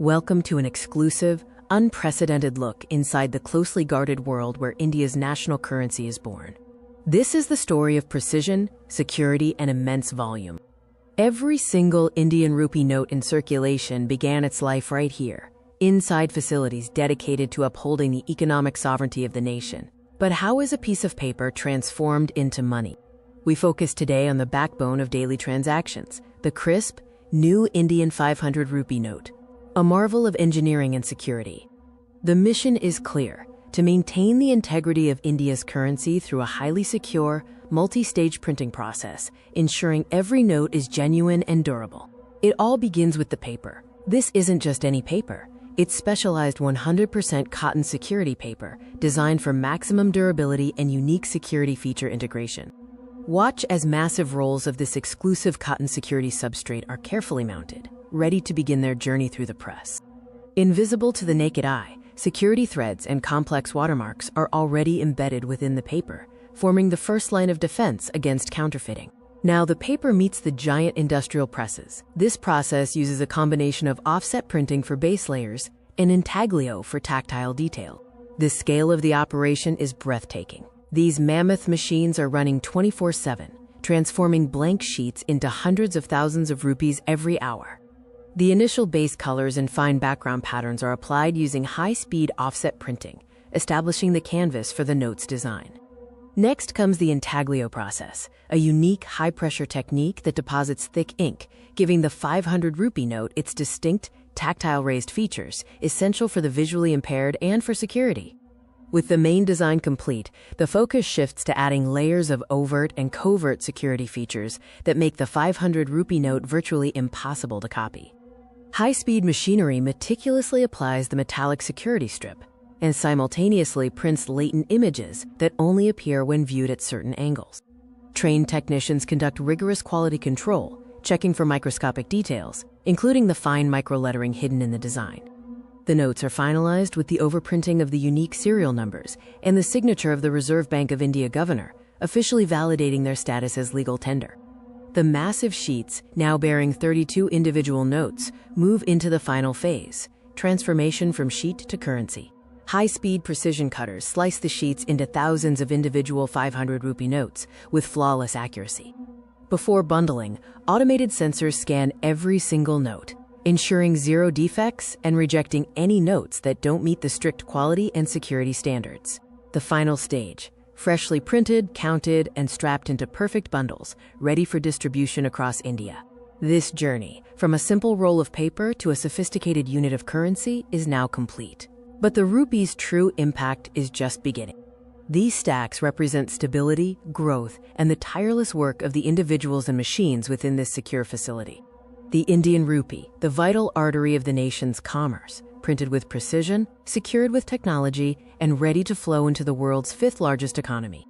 Welcome to an exclusive, unprecedented look inside the closely guarded world where India's national currency is born. This is the story of precision, security, and immense volume. Every single Indian rupee note in circulation began its life right here, inside facilities dedicated to upholding the economic sovereignty of the nation. But how is a piece of paper transformed into money? We focus today on the backbone of daily transactions, the crisp, new Indian 500 rupee note. A marvel of engineering and security. The mission is clear: to maintain the integrity of India's currency through a highly secure, multi-stage printing process, ensuring every note is genuine and durable. It all begins with the paper. This isn't just any paper. It's specialized 100% cotton security paper, designed for maximum durability and unique security feature integration. Watch as massive rolls of this exclusive cotton security substrate are carefully mounted, ready to begin their journey through the press. Invisible to the naked eye, security threads and complex watermarks are already embedded within the paper, forming the first line of defense against counterfeiting. Now the paper meets the giant industrial presses. This process uses a combination of offset printing for base layers and intaglio for tactile detail. The scale of the operation is breathtaking. These mammoth machines are running 24/7, transforming blank sheets into hundreds of thousands of rupees every hour. The initial base colors and fine background patterns are applied using high-speed offset printing, establishing the canvas for the note's design. Next comes the intaglio process, a unique high-pressure technique that deposits thick ink, giving the 500 rupee note its distinct, tactile raised features, essential for the visually impaired and for security. With the main design complete, the focus shifts to adding layers of overt and covert security features that make the 500 rupee note virtually impossible to copy. High-speed machinery meticulously applies the metallic security strip and simultaneously prints latent images that only appear when viewed at certain angles. Trained technicians conduct rigorous quality control, checking for microscopic details, including the fine microlettering hidden in the design. The notes are finalized with the overprinting of the unique serial numbers and the signature of the Reserve Bank of India governor, officially validating their status as legal tender. The massive sheets, now bearing 32 individual notes, move into the final phase, transformation from sheet to currency. High-speed precision cutters slice the sheets into thousands of individual 500 rupee notes with flawless accuracy. Before bundling, automated sensors scan every single note, ensuring zero defects and rejecting any notes that don't meet the strict quality and security standards. The final stage: freshly printed, counted, and strapped into perfect bundles, ready for distribution across India. This journey, from a simple roll of paper to a sophisticated unit of currency, is now complete. But the rupee's true impact is just beginning. These stacks represent stability, growth, and the tireless work of the individuals and machines within this secure facility. The Indian rupee, the vital artery of the nation's commerce, printed with precision, secured with technology, and ready to flow into the world's fifth largest economy.